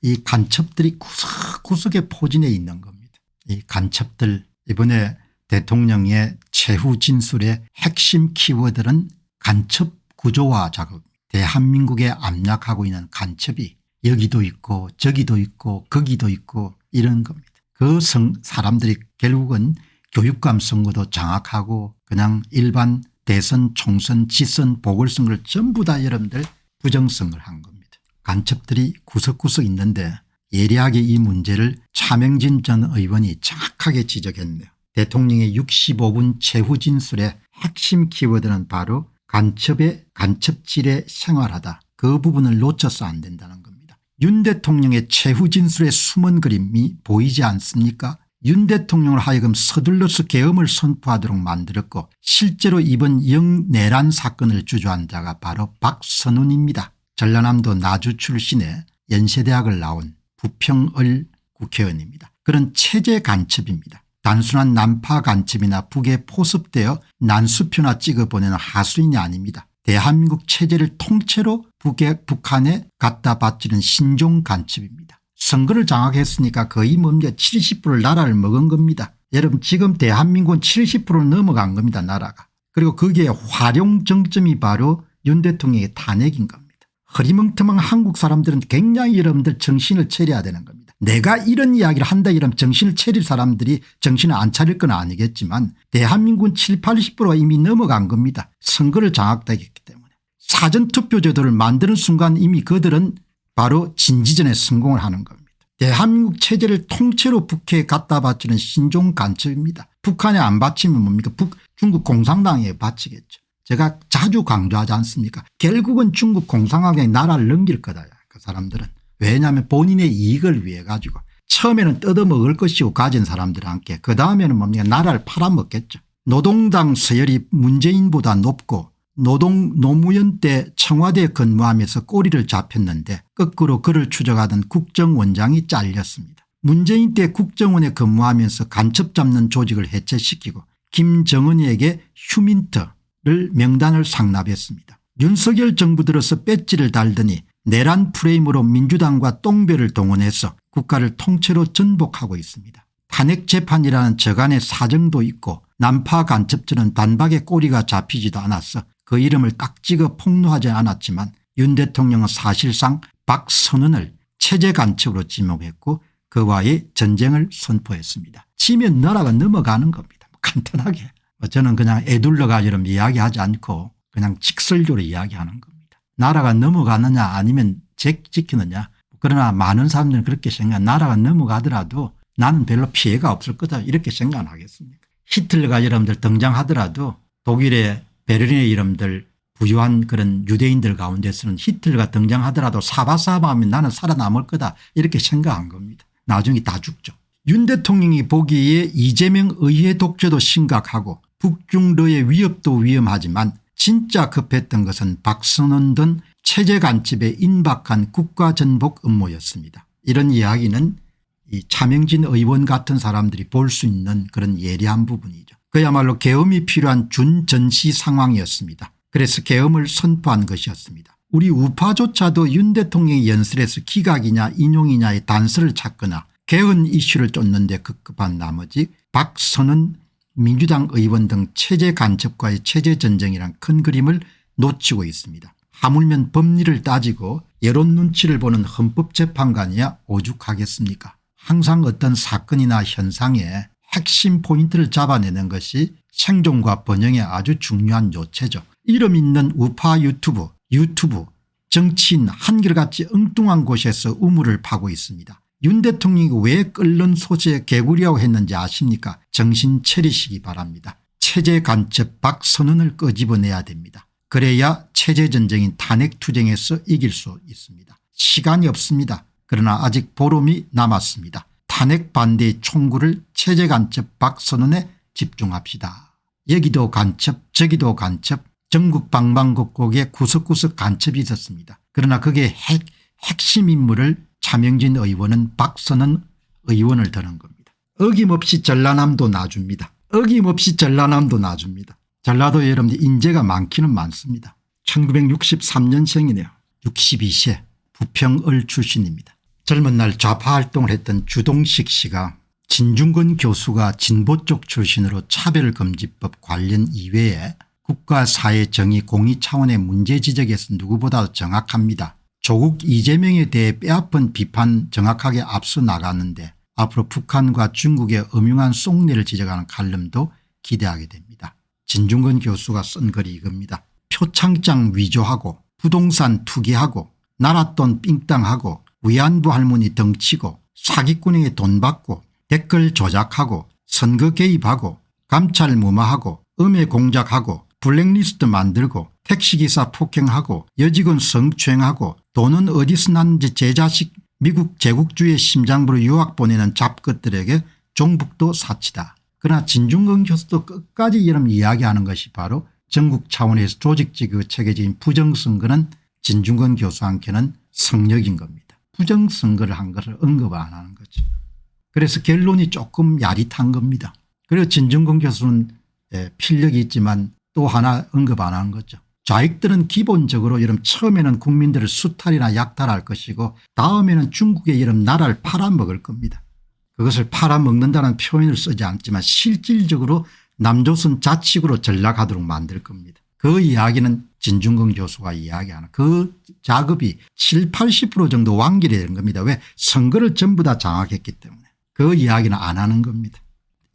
이 간첩들이 구석구석에 포진해 있는 겁니다. 이 간첩들 이번에 대통령의 최후 진술의 핵심 키워드는 간첩 구조화 작업. 대한민국에 압력하고 있는 간첩이 여기도 있고 저기도 있고 거기도 있고 이런 겁니다. 그 사람들이 결국은 교육감 선거도 장악하고 그냥 일반 대선 총선 지선 보궐선거를 전부 다 여러분들 부정선거를 한 겁니다. 간첩들이 구석구석 있는데 예리하게 이 문제를 차명진 전 의원이 정확하게 지적했네요. 대통령의 65분 최후 진술의 핵심 키워드는 바로 간첩질에 생활하다. 그 부분을 놓쳐서 안 된다는 겁니다. 윤 대통령의 최후 진술의 숨은 그림이 보이지 않습니까? 윤 대통령을 하여금 서둘러서 계엄을 선포하도록 만들었고 실제로 이번 영내란 사건을 주도한 자가 바로 박선훈입니다. 전라남도 나주 출신의 연세대학을 나온 부평을 국회의원입니다. 그런 체제 간첩입니다. 단순한 난파 간첩이나 북에 포섭되어 난수표나 찍어보내는 하수인이 아닙니다. 대한민국 체제를 통째로 북한에 갖다 바치는 신종 간첩입니다. 선거를 장악했으니까 거의 뭡니까 70%를 나라를 먹은 겁니다. 여러분 지금 대한민국은 70%를 넘어간 겁니다. 나라가. 그리고 거기에 활용 정점이 바로 윤 대통령의 탄핵인 겁니다. 허리멍텅한 한국 사람들은 굉장히 여러분들 정신을 차려야 되는 겁니다. 내가 이런 이야기를 한다 이러면 정신을 차릴 사람들이 정신을 안 차릴 건 아니겠지만 대한민국은 70, 80%가 이미 넘어간 겁니다. 선거를 장악되었기 때문에. 사전투표 제도를 만드는 순간 이미 그들은 바로 진지전에 성공을 하는 겁니다. 대한민국 체제를 통째로 북해에 갖다 바치는 신종 간첩입니다. 북한에 안 바치면 뭡니까 중국 공산당에 바치겠죠. 제가 자주 강조하지 않습니까? 결국은 중국 공산당에 나라를 넘길 거다. 그 사람들은. 왜냐하면 본인의 이익을 위해 가지고 처음에는 뜯어먹을 것이고 가진 사람들과 함께 그다음에는 뭡니까 나라를 팔아먹겠죠. 노동당 서열이 문재인보다 높고 노무현 때 청와대에 근무하면서 꼬리를 잡혔는데 거꾸로 그를 추적하던 국정원장이 잘렸습니다. 문재인 때 국정원에 근무하면서 간첩 잡는 조직을 해체시키고 김정은에게 휴민트를 명단을 상납했습니다. 윤석열 정부 들어서 배지를 달더니 내란 프레임으로 민주당과 똥별을 동원해서 국가를 통째로 전복하고 있습니다. 탄핵 재판이라는 저간의 사정도 있고 난파 간첩들은 단박에 꼬리가 잡히지도 않았어 그 이름을 딱 찍어 폭로하지 않았지만 윤 대통령은 사실상 박선훈을 체제 간첩으로 지목했고 그와의 전쟁을 선포했습니다. 치면 나라가 넘어가는 겁니다. 간단하게. 저는 그냥 애둘러가 이런 이야기하지 않고 그냥 직설적으로 이야기하는 겁니다. 나라가 넘어가느냐 아니면 지키느냐. 그러나 많은 사람들은 그렇게 생각 나라가 넘어가더라도 나는 별로 피해가 없을 거다 이렇게 생각을 하겠습니까. 히틀러가 여러분들 등장하더라도 독일의 베를린의 여러분들 부유한 그런 유대인들 가운데서는 히틀러가 등장하더라도 사바사바하면 나는 살아남을 거다 이렇게 생각한 겁니다. 나중에 다 죽죠. 윤 대통령이 보기에 이재명 의회 독재도 심각하고 북중러의 위협도 위험하지만 진짜 급했던 것은 박선훈 등 체제 간첩에 임박한 국가전복 음모였습니다. 이런 이야기는 이 차명진 의원 같은 사람들이 볼 수 있는 그런 예리한 부분이죠. 그야말로 계엄이 필요한 준전시 상황이었습니다. 그래서 계엄을 선포한 것이었습니다. 우리 우파조차도 윤 대통령의 연설에서 기각이냐 인용이냐의 단서를 찾거나 개헌 이슈를 쫓는데 급급한 나머지 박선훈 민주당 의원 등 체제 간첩과의 체제 전쟁이란 큰 그림을 놓치고 있습니다. 하물며 법리를 따지고 여론 눈치를 보는 헌법재판관이야 오죽하겠습니까? 항상 어떤 사건이나 현상의 핵심 포인트를 잡아내는 것이 생존과 번영에 아주 중요한 요체죠. 이름 있는 우파 유튜브 정치인 한결같이 엉뚱한 곳에서 우물을 파고 있습니다. 윤 대통령이 왜 끓는 솥에 개구리라고 했는지 아십니까? 정신 차리시기 바랍니다. 체제 간첩 박선훈을 끄집어내야 됩니다. 그래야 체제 전쟁인 탄핵 투쟁에서 이길 수 있습니다. 시간이 없습니다. 그러나 아직 보름이 남았습니다. 탄핵 반대의 총구를 체제 간첩 박선훈에 집중합시다. 여기도 간첩 저기도 간첩 전국 방방곡곡에 구석구석 간첩이 있었습니다. 그러나 그게 핵심 인물을 차명진 의원은 박선훈 의원을 드는 겁니다. 어김없이 전라남도 놔줍니다. 어김없이 전라남도 놔줍니다. 전라도 여러분들 인재가 많기는 많습니다. 1963년생이네요. 62세 부평을 출신입니다. 젊은 날 좌파 활동을 했던 주동식 씨가 진중권 교수가 진보 쪽 출신으로 차별금지법 관련 이외에 국가 사회 정의 공의 차원의 문제 지적에서 누구보다도 정확합니다. 조국 이재명에 대해 뼈아픈 비판 정확하게 앞서 나가는데 앞으로 북한과 중국의 음흉한 속내를 지적하는 칼럼도 기대하게 됩니다. 진중권 교수가 쓴 글이 이겁니다. 표창장 위조하고 부동산 투기하고 나랏돈 삥땅하고 위안부 할머니 덩치고 사기꾼에게 돈 받고 댓글 조작하고 선거 개입하고 감찰 무마하고 음해 공작하고 블랙리스트 만들고 택시기사 폭행하고 여직원 성추행하고 돈은 어디서 났는지 제 자식 미국 제국주의의 심장부로 유학 보내는 잡것들에게 종북도 사치다. 그러나 진중권 교수도 끝까지 이런 이야기하는 것이 바로 전국 차원에서 조직적이고 체계적인 부정선거는 진중권 교수한테는 성역인 겁니다. 부정선거를 한 것을 언급 안 하는 거죠. 그래서 결론이 조금 야릿한 겁니다. 그리고 진중권 교수는 필력이 있지만 또 하나 언급 안 하는 거죠. 좌익들은 기본적으로 이런 처음에는 국민들을 수탈이나 약탈할 것이고 다음에는 중국의 이런 나라를 팔아먹을 겁니다. 그것을 팔아먹는다는 표현을 쓰지 않지만 실질적으로 남조선 자치구로 전락하도록 만들 겁니다. 그 이야기는 진중권 교수가 이야기하는 그 작업이 70~80% 정도 완결이 된 겁니다. 왜? 선거를 전부 다 장악했기 때문에. 그 이야기는 안 하는 겁니다.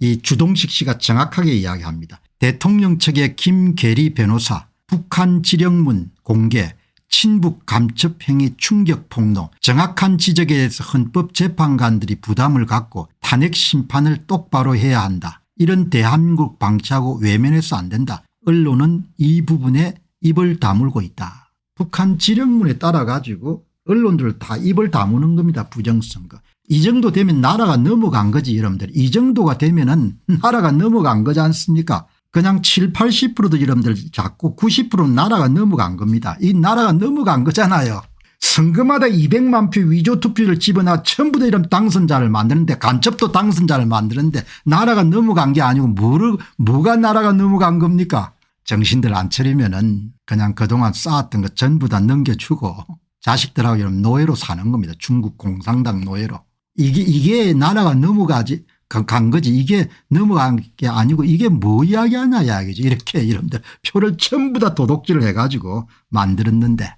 이 주동식 씨가 정확하게 이야기합니다. 대통령 측의 김계리 변호사 북한 지령문 공개 친북 감첩행위 충격 폭로 정확한 지적에 대해서 헌법재판관들이 부담을 갖고 탄핵 심판을 똑바로 해야 한다. 이런 대한민국 방치하고 외면해서 안 된다. 언론은 이 부분에 입을 다물고 있다. 북한 지령문에 따라 가지고 언론들 다 입을 다무는 겁니다. 부정선거. 이 정도 되면 나라가 넘어간 거지 여러분들. 이 정도가 되면은 나라가 넘어간 거지 않습니까? 그냥 70~80%도 여러분들 잡고 90%는 나라가 넘어간 겁니다. 이 나라가 넘어간 거잖아요. 선거마다 200만 표 위조 투표를 집어넣어 전부 다 이런 당선자를 만드는데 간첩도 당선자를 만드는데 나라가 넘어간 게 아니고 뭐가 나라가 넘어간 겁니까? 정신들 안 차리면은 그냥 그동안 쌓았던 거 전부 다 넘겨주고 자식들하고 이런 노예로 사는 겁니다. 중국 공산당 노예로. 이게 나라가 넘어가지 간 거지. 이게 넘어간 게 아니고 이게 뭐 이야기하냐 이야기지. 이렇게 여러분들 표를 전부 다 도둑질을 해가지고 만들었는데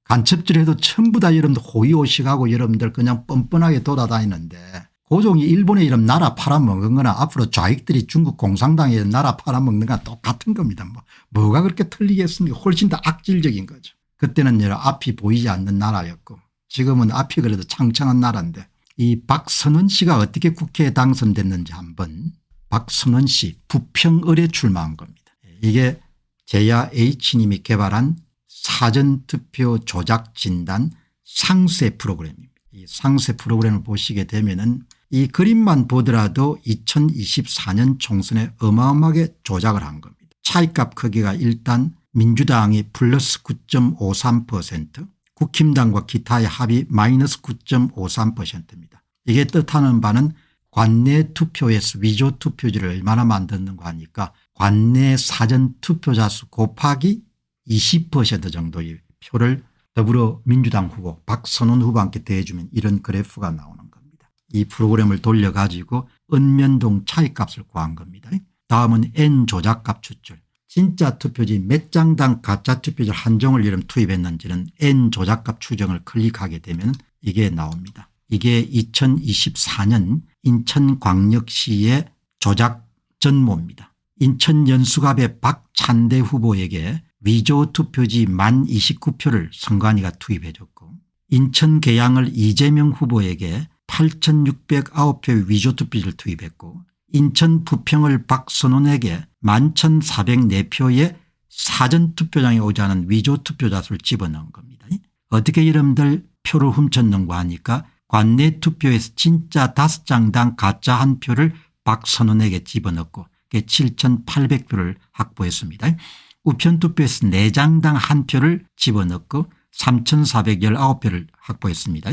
간첩질해도 전부 다 여러분들 호의호식하고 여러분들 그냥 뻔뻔하게 돌아다니는데 고종이 일본에 이런 나라 팔아먹은 거나 앞으로 좌익들이 중국 공산당에 나라 팔아먹는 거나 똑같은 겁니다. 뭐가 그렇게 틀리겠습니까? 훨씬 더 악질적인 거죠. 그때는 여러 앞이 보이지 않는 나라였고 지금은 앞이 그래도 창창한 나라인데 이 박선원 씨가 어떻게 국회에 당선됐는지 한번. 박선원 씨 부평을에 출마한 겁니다. 이게 제야 H님이 개발한 사전투표 조작 진단 상세 프로그램입니다. 이 상세 프로그램을 보시게 되면은 이 그림만 보더라도 2024년 총선에 어마어마하게 조작을 한 겁니다. 차이값 크기가 일단 민주당이 플러스 9.53%, 국힘당과 기타의 합이 마이너스 9.53%입니다. 이게 뜻하는 바는 관내 투표에서 위조 투표지를 얼마나 만드는가 하니까 관내 사전 투표자 수 곱하기 20% 정도의 표를 더불어민주당 후보 박선원 후보한테 대주면 이런 그래프가 나오는 겁니다. 이 프로그램을 돌려가지고 은면동 차이값을 구한 겁니다. 다음은 N 조작값 추출. 진짜 투표지 몇 장당 가짜 투표지 한 종을 이름 투입했는지는 N 조작값 추정을 클릭하게 되면 이게 나옵니다. 이게 2024년 인천광역시의 조작 전모입니다. 인천 연수갑의 박찬대 후보에게 위조 투표지 1029표를 선관위가 투입해 줬고 인천 계양을 이재명 후보에게 8609표의 위조 투표지를 투입했고 인천 부평을 박선원에게 11,404표의 사전투표장에 오지 않은 위조 투표자 수를 집어넣은 겁니다. 어떻게 여러분들 표를 훔쳤는가 하니까 관내 투표에서 진짜 5장당 가짜 1표를 박선원에게 집어넣고 7,800표를 확보했습니다. 우편 투표에서 4장당 1표를 집어넣고 3,419표를 확보했습니다.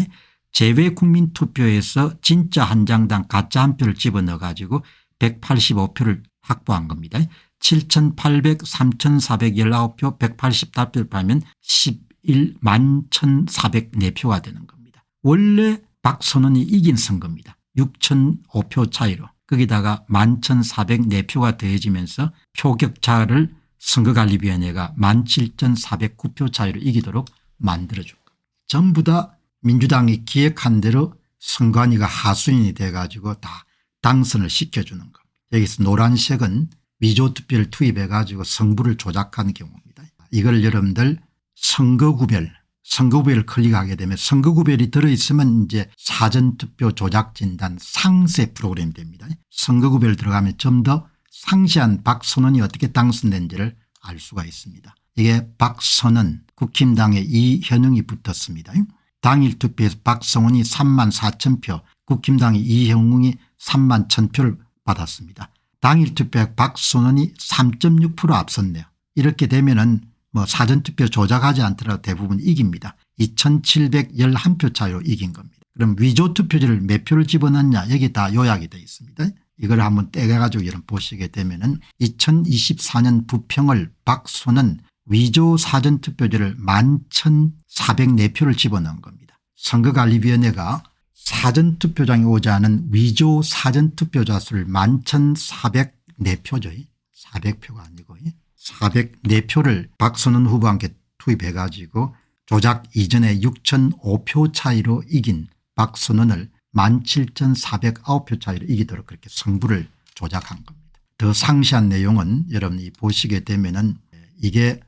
제외 국민 투표에서 진짜 1장당 가짜 1표를 집어넣어 가지고 185표를 확보한 겁니다. 7,800, 3,419표, 185표를 하면 11만 1,404표가 되는 겁니다. 원래 박선원이 이긴 선거입니다. 6,005표 차이로. 거기다가 11,404표가 더해지면서 표격차를 선거관리위원회가 17,409표 차이로 이기도록 만들어준 겁니다. 전부 다 민주당이 기획한 대로 선관위가 하수인이 돼가지고 다 당선을 시켜주는 겁니다. 여기서 노란색은 위조투표를 투입해 가지고 성부를 조작한 경우입니다. 이걸 여러분들 선거구별을 클릭하게 되면 선거구별이 들어있으면 이제 사전투표 조작진단 상세 프로그램이 됩니다. 선거구별 들어가면 좀 더 상세한 박선원이 어떻게 당선된지를 알 수가 있습니다. 이게 박선원 국힘당의 이현웅이 붙었습니다. 당일 투표에서 박성원이 34,000표 국힘당의 이현웅이 31,000표를 받았습니다. 당일 투표에 박선원이 3.6% 앞섰네요. 이렇게 되면은 뭐 사전투표 조작하지 않더라도 대부분 이깁니다. 2,711표 차이로 이긴 겁니다. 그럼 위조투표지를 몇 표를 집어넣냐 여기 다 요약이 되어 있습니다. 이걸 한번 떼가지고 여러분 보시게 되면은 2024년 부평을 박선원 위조 사전투표지를 11,404표를 집어넣은 겁니다. 선거관리위원회가 사전투표장에 오지 않은 위조 사전투표자 수를 11,404표죠. 400표가 아니고 404표를 박선원 후보와 함께 투입해 가지고 조작 이전에 6,005표 차이로 이긴 박선원을 17,409표 차이로 이기도록 그렇게 성부를 조작한 겁니다. 더 상세한 내용은 여러분이 보시게 되면은 이게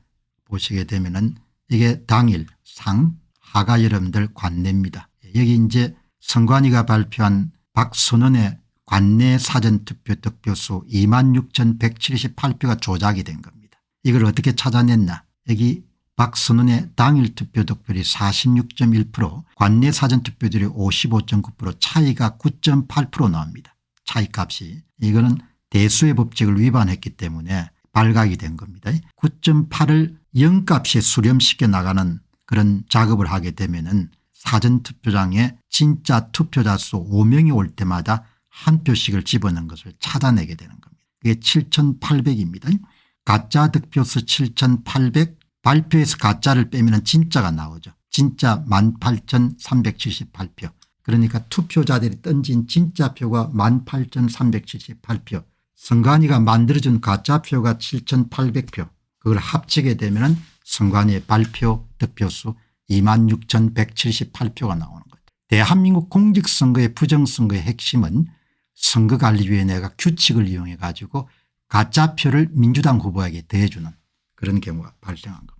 당일 상 하가 여러분들 관내입니다. 여기 이제 선관위가 발표한 박선원의 관내 사전투표 득표수 26,178표가 조작이 된 겁니다. 이걸 어떻게 찾아냈나. 여기 박선원의 당일 투표 득표율이 46.1% 관내 사전투표율이 55.9% 차이가 9.8% 나옵니다. 차이값이. 이거는 대수의 법칙을 위반했기 때문에 발각이 된 겁니다. 9.8을 0값에 수렴시켜 나가는 그런 작업을 하게 되면은 사전투표장에 진짜 투표자 수 5명이 올 때마다 한 표씩을 집어넣은 것을 찾아내게 되는 겁니다. 그게 7,800입니다. 가짜 득표수 7,800 발표에서 가짜를 빼면 진짜가 나오죠. 진짜 18,378표. 그러니까 투표자들이 던진 진짜 표가 18,378표. 선관위가 만들어준 가짜표가 7,800표. 그걸 합치게 되면 선관위의 발표 득표수 26,178표가 나오는 거죠. 대한민국 공직선거의 부정선거의 핵심은 선거관리위원회가 규칙을 이용해 가지고 가짜표를 민주당 후보에게 더해주는 그런 경우가 발생한 겁니다.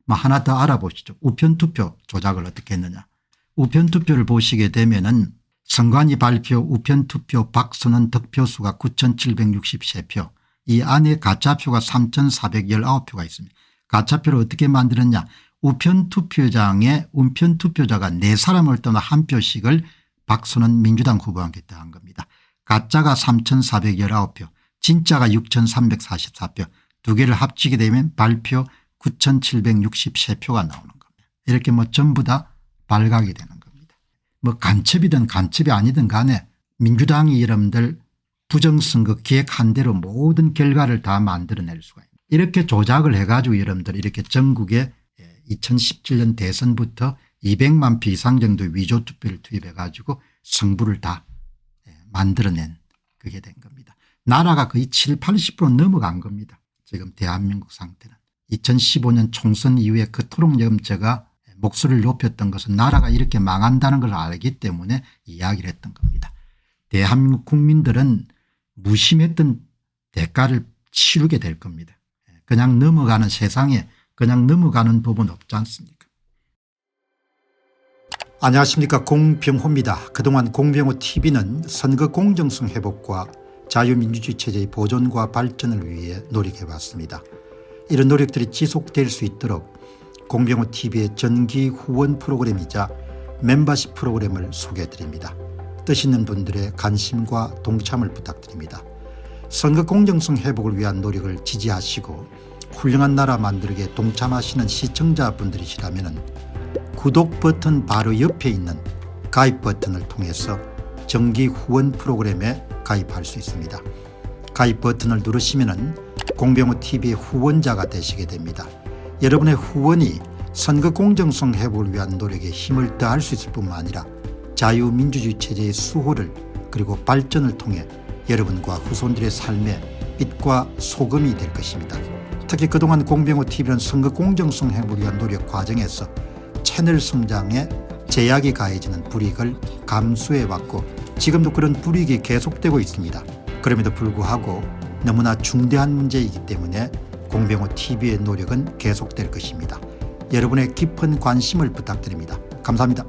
하나 더 알아보시죠. 우편투표 조작을 어떻게 했느냐. 우편투표를 보시게 되면은 선관위 발표 우편투표 박선원 득표수가 9,763표. 이 안에 가짜표가 3,419표가 있습니다. 가짜표를 어떻게 만들었냐. 우편투표장에 우편투표자가 4사람을 떠나 한 표씩을 박선원 민주당 후보와 함께 더한 겁니다. 가짜가 3,419표 진짜가 6,344표 두 개를 합치게 되면 발표 9,763표가 나오는 겁니다. 이렇게 전부 다 발각이 되는 겁니다. 간첩이든 간첩이 아니든 간에 민주당이 여러분들 부정선거 기획한 대로 모든 결과를 다 만들어낼 수가 있습니다. 이렇게 조작을 해가지고 여러분들 이렇게 전국에 2017년 대선부터 200만 표 이상 정도의 위조투표를 투입해 가지고 성부를 다 만들어낸 그게 된 겁니다. 나라가 거의 70~80% 넘어간 겁니다. 지금 대한민국 상태는. 2015년 총선 이후에 그토록 염제가 목소리를 높였던 것은 나라가 이렇게 망한다는 걸 알기 때문에 이야기를 했던 겁니다. 대한민국 국민들은 무심했던 대가를 치르게 될 겁니다. 그냥 넘어가는 세상에 그냥 넘어가는 법은 없지 않습니까? 안녕하십니까, 공병호입니다. 그동안 공병호TV는 선거 공정성 회복과 자유민주주의 체제의 보존과 발전을 위해 노력해왔습니다. 이런 노력들이 지속될 수 있도록 공병호TV의 정기 후원 프로그램이자 멤버십 프로그램을 소개해드립니다. 뜻 있는 분들의 관심과 동참을 부탁드립니다. 선거 공정성 회복을 위한 노력을 지지하시고 훌륭한 나라 만들기에 동참하시는 시청자분들이시라면 구독 버튼 바로 옆에 있는 가입 버튼을 통해서 정기 후원 프로그램에 가입할 수 있습니다. 가입 버튼을 누르시면 공병호TV의 후원자가 되시게 됩니다. 여러분의 후원이 선거 공정성 회복을 위한 노력에 힘을 더할 수 있을 뿐만 아니라 자유민주주의 체제의 수호를 그리고 발전을 통해 여러분과 후손들의 삶에 빛과 소금이 될 것입니다. 특히 그동안 공병호TV는 선거 공정성 회복을 위한 노력 과정에서 채널 성장에 제약이 가해지는 불이익을 감수해왔고 지금도 그런 불이익이 계속되고 있습니다. 그럼에도 불구하고 너무나 중대한 문제이기 때문에 공병호TV의 노력은 계속될 것입니다. 여러분의 깊은 관심을 부탁드립니다. 감사합니다.